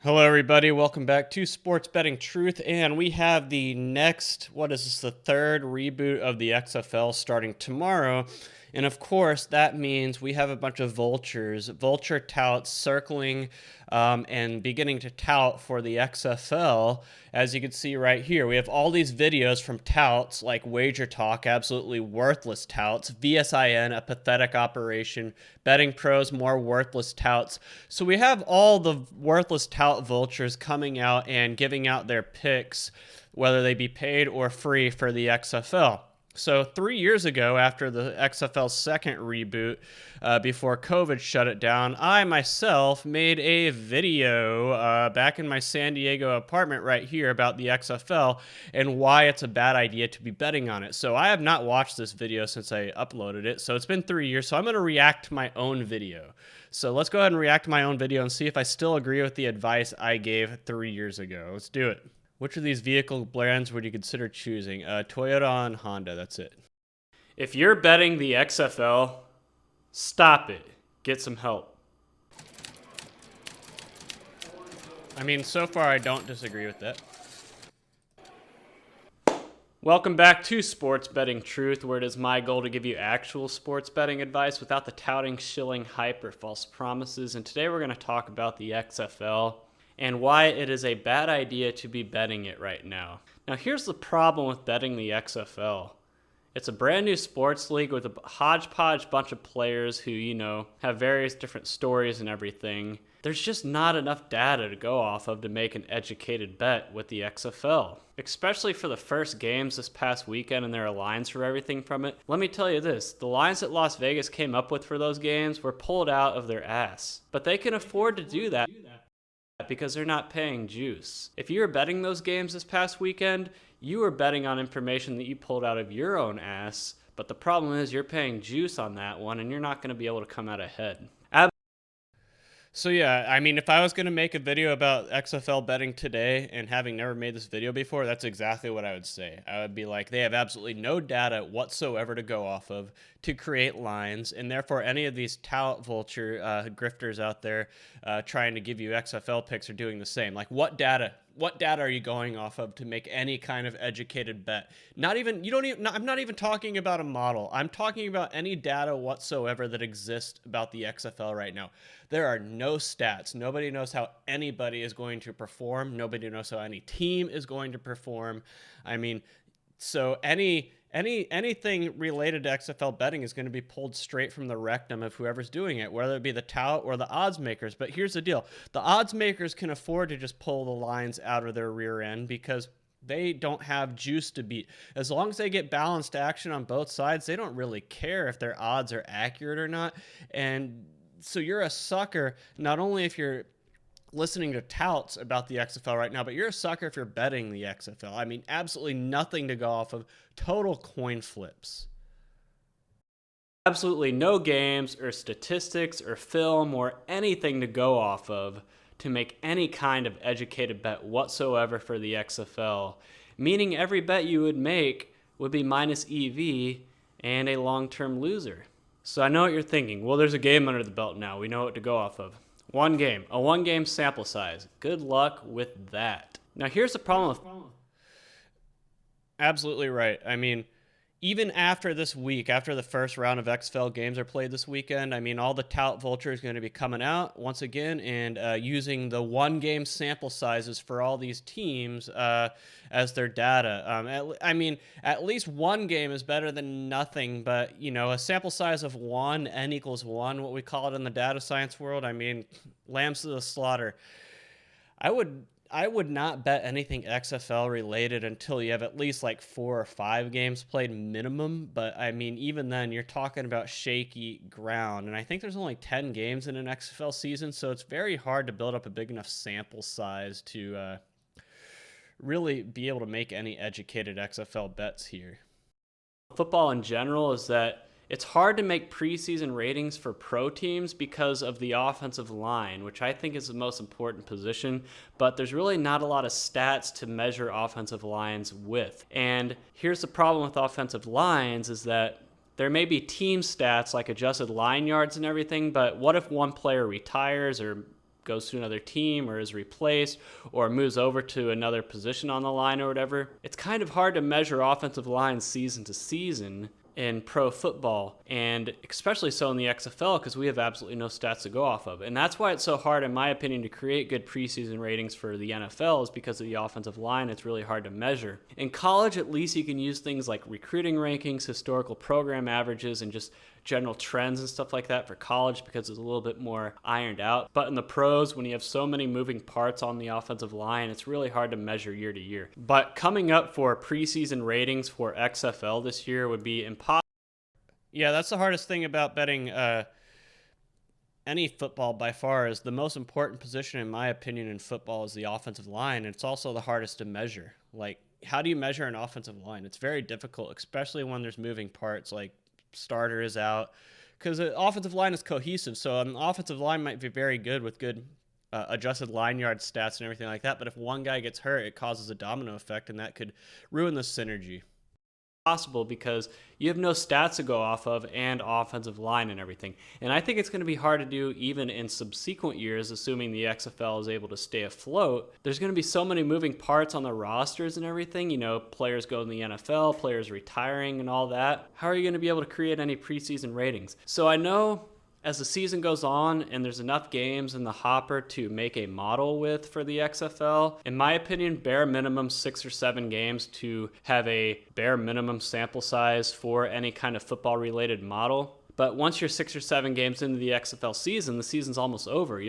Hello, everybody. Welcome back to Sports Betting Truth. And we have the next, the third reboot of the XFL starting tomorrow. And of course, that means we have a bunch of vulture touts circling and beginning to tout for the XFL. As you can see right here, we have all these videos from touts like Wager Talk, absolutely worthless touts, VSIN, a pathetic operation, Betting Pros, more worthless touts. So we have all the worthless tout vultures coming out and giving out their picks, whether they be paid or free for the XFL. So 3 years ago, after the XFL's second reboot, before COVID shut it down, I myself made a video back in my San Diego apartment right here about the XFL and why it's a bad idea to be betting on it. So I have not watched this video since I uploaded it. So it's been 3 years. So I'm going to react to my own video. So let's go ahead and react to my own video and see if I still agree with the advice I gave 3 years ago. Let's do it. Which of these vehicle brands would you consider choosing? Toyota and Honda, that's it. If you're betting the XFL, stop it. Get some help. I mean, so far I don't disagree with that. Welcome back to Sports Betting Truth, where it is my goal to give you actual sports betting advice without the touting, shilling, hype, or false promises. And today we're going to talk about the XFL and why it is a bad idea to be betting it right now. Now, here's the problem with betting the XFL. It's a brand new sports league with a hodgepodge bunch of players who, have various different stories and everything. There's just not enough data to go off of to make an educated bet with the XFL, especially for the first games this past weekend, and there are lines for everything from it. Let me tell you this, the lines that Las Vegas came up with for those games were pulled out of their ass. But they can afford to do that because they're not paying juice. If you were betting those games this past weekend, you were betting on information that you pulled out of your own ass, but the problem is you're paying juice on that one and you're not going to be able to come out ahead. So yeah, I mean, if I was going to make a video about XFL betting today and having never made this video before, that's exactly what I would say. I would be like, they have absolutely no data whatsoever to go off of to create lines, and therefore any of these tout vulture grifters out there trying to give you XFL picks are doing the same. Like, what data are you going off of to make any kind of educated bet? I'm not even talking about a model. I'm talking about any data whatsoever that exists about the XFL right now. There are no stats. Nobody knows how anybody is going to perform. Nobody knows how any team is going to perform. I mean, so anything related to XFL betting is going to be pulled straight from the rectum of whoever's doing it, whether it be the tout or the odds makers. But here's the deal. The odds makers can afford to just pull the lines out of their rear end because they don't have juice to beat. As long as they get balanced action on both sides, they don't really care if their odds are accurate or not. And so you're a sucker, not only if you're listening to touts about the XFL right now, but you're a sucker if you're betting the XFL. I mean, absolutely nothing to go off of. Total coin flips. Absolutely no games or statistics or film or anything to go off of to make any kind of educated bet whatsoever for the XFL, meaning every bet you would make would be minus EV and a long-term loser. So I know what you're thinking. Well, there's a game under the belt now. We know what to go off of. A one-game sample size. Good luck with that. Now, here's the problem with... Absolutely right. I mean, even after this week, after the first round of XFL games are played this weekend, I mean, all the tout vultures are going to be coming out once again and using the one-game sample sizes for all these teams as their data. I mean, at least one game is better than nothing, but, a sample size of one, N equals one, what we call it in the data science world, I mean, lambs to the slaughter. I would not bet anything XFL related until you have at least like 4 or 5 games played minimum. But I mean, even then you're talking about shaky ground. And I think there's only 10 games in an XFL season. So it's very hard to build up a big enough sample size to really be able to make any educated XFL bets here. Football in general is that it's hard to make preseason ratings for pro teams because of the offensive line, which I think is the most important position, but there's really not a lot of stats to measure offensive lines with. And here's the problem with offensive lines is that there may be team stats like adjusted line yards and everything, but what if one player retires or goes to another team or is replaced or moves over to another position on the line or whatever. It's kind of hard to measure offensive line season to season in pro football, and especially so in the XFL because we have absolutely no stats to go off of. And that's why it's so hard, in my opinion, to create good preseason ratings for the NFL, is because of the offensive line. It's really hard to measure. In college, at least you can use things like recruiting rankings, historical program averages, and just general trends and stuff like that for college because it's a little bit more ironed out. But in the pros, when you have so many moving parts on the offensive line, it's really hard to measure year to year. But coming up for preseason ratings for XFL this year would be impossible. Yeah, that's the hardest thing about betting any football by far. Is the most important position, in my opinion, in football is the offensive line. It's also the hardest to measure. Like, how do you measure an offensive line? It's very difficult, especially when there's moving parts like starter is out, because the offensive line is cohesive. So an offensive line might be very good with good adjusted line yard stats and everything like that, but if one guy gets hurt, it causes a domino effect, and that could ruin the synergy. Possible because you have no stats to go off of and offensive line and everything. And I think it's going to be hard to do even in subsequent years, assuming the XFL is able to stay afloat. There's going to be so many moving parts on the rosters and everything. You know, players go in the NFL, players retiring and all that. How are you going to be able to create any preseason ratings? So I know as the season goes on and there's enough games in the hopper to make a model with for the XFL, in my opinion, bare minimum 6 or 7 games to have a bare minimum sample size for any kind of football related model. But once you're 6 or 7 games into the XFL season, the season's almost over.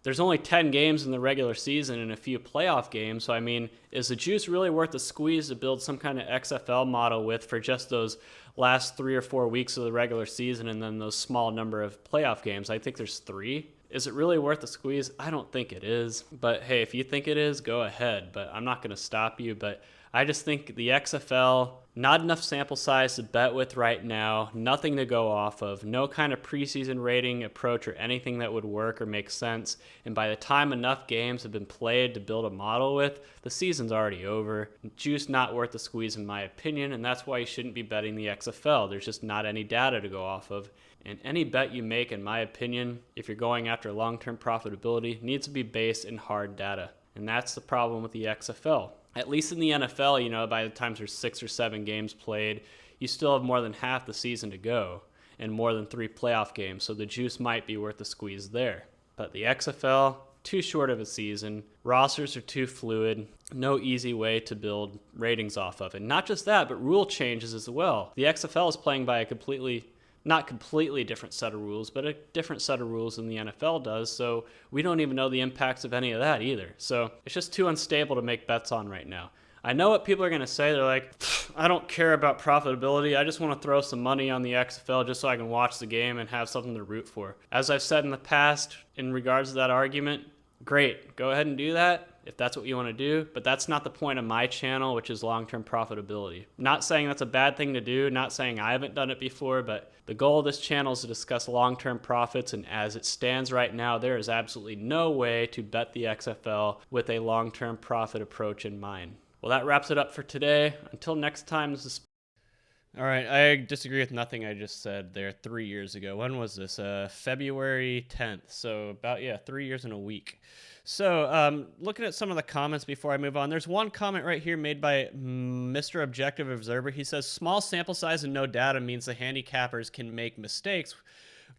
There's only 10 games in the regular season and a few playoff games. So I mean, is the juice really worth the squeeze to build some kind of XFL model with for just those last 3 or 4 weeks of the regular season and then those small number of playoff games? I think there's 3. Is it really worth the squeeze? I don't think it is. But hey, if you think it is, go ahead. But I'm not going to stop you. But I just think the XFL, not enough sample size to bet with right now, nothing to go off of, no kind of preseason rating approach or anything that would work or make sense. And by the time enough games have been played to build a model with, the season's already over. Juice not worth the squeeze in my opinion, and that's why you shouldn't be betting the XFL. There's just not any data to go off of. And any bet you make, in my opinion, if you're going after long-term profitability, needs to be based in hard data. And that's the problem with the XFL. At least in the NFL, you know, by the time there's 6 or 7 games played, you still have more than half the season to go and more than 3 playoff games, so the juice might be worth the squeeze there. But the XFL, too short of a season, rosters are too fluid, no easy way to build ratings off of. And not just that, but rule changes as well. The XFL is playing by a not completely different set of rules, but a different set of rules than the NFL does, so we don't even know the impacts of any of that either. So it's just too unstable to make bets on right now. I know what people are going to say. They're like, I don't care about profitability. I just want to throw some money on the XFL just so I can watch the game and have something to root for. As I've said in the past in regards to that argument, great, go ahead and do that if that's what you want to do, but that's not the point of my channel, which is long-term profitability. Not saying that's a bad thing to do, not saying I haven't done it before, but the goal of this channel is to discuss long-term profits, and as it stands right now, there is absolutely no way to bet the XFL with a long-term profit approach in mind. Well, that wraps it up for today. Until next time, this is... All right, I disagree with nothing I just said there 3 years ago. When was this? February 10th. So about, 3 years and a week. So looking at some of the comments before I move on, there's one comment right here made by Mr. Objective Observer. He says, small sample size and no data means the handicappers can make mistakes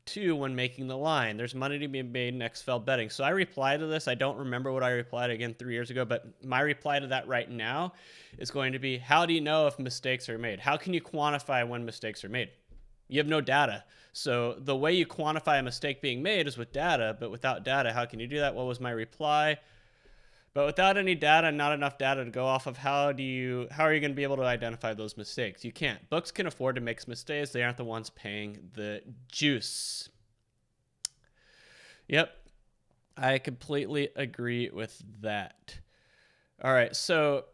too when making the line. There's money to be made in XFL betting. So I replied to this. I don't remember what I replied again 3 years ago, but my reply to that right now is going to be, how do you know if mistakes are made? How can you quantify when mistakes are made? You have no data. So the way you quantify a mistake being made is with data, but without data, how can you do that? What was my reply? But without any data, not enough data to go off of, how are you going to be able to identify those mistakes? You can't. Books can afford to make mistakes. They aren't the ones paying the juice. Yep. I completely agree with that. All right. So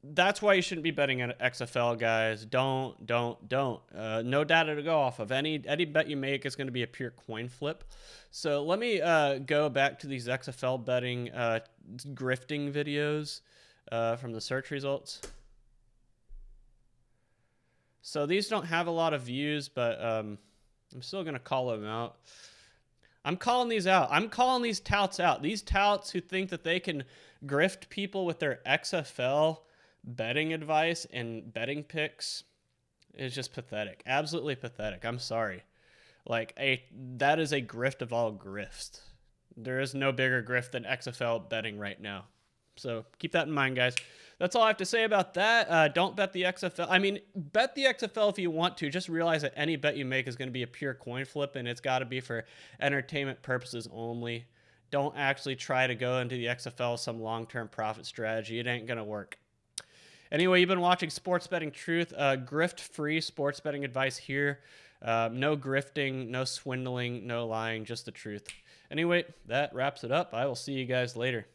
that's why you shouldn't be betting on XFL, guys. Don't. No data to go off of. Any bet you make is going to be a pure coin flip. So let me go back to these XFL betting grifting videos from the search results. So these don't have a lot of views, but I'm still going to call them out. I'm calling these out. I'm calling these touts out. These touts who think that they can grift people with their XFL betting advice and betting picks is just pathetic. Absolutely pathetic. I'm sorry. That is a grift of all grifts. There is no bigger grift than XFL betting right now. So keep that in mind, guys. That's all I have to say about that. Don't bet the XFL. I mean, bet the XFL if you want to. Just realize that any bet you make is going to be a pure coin flip, and it's got to be for entertainment purposes only. Don't actually try to go into the XFL some long-term profit strategy. It ain't going to work. Anyway, you've been watching Sports Betting Truth. Grift-free sports betting advice here. No grifting, no swindling, no lying, just the truth. Anyway, that wraps it up. I will see you guys later.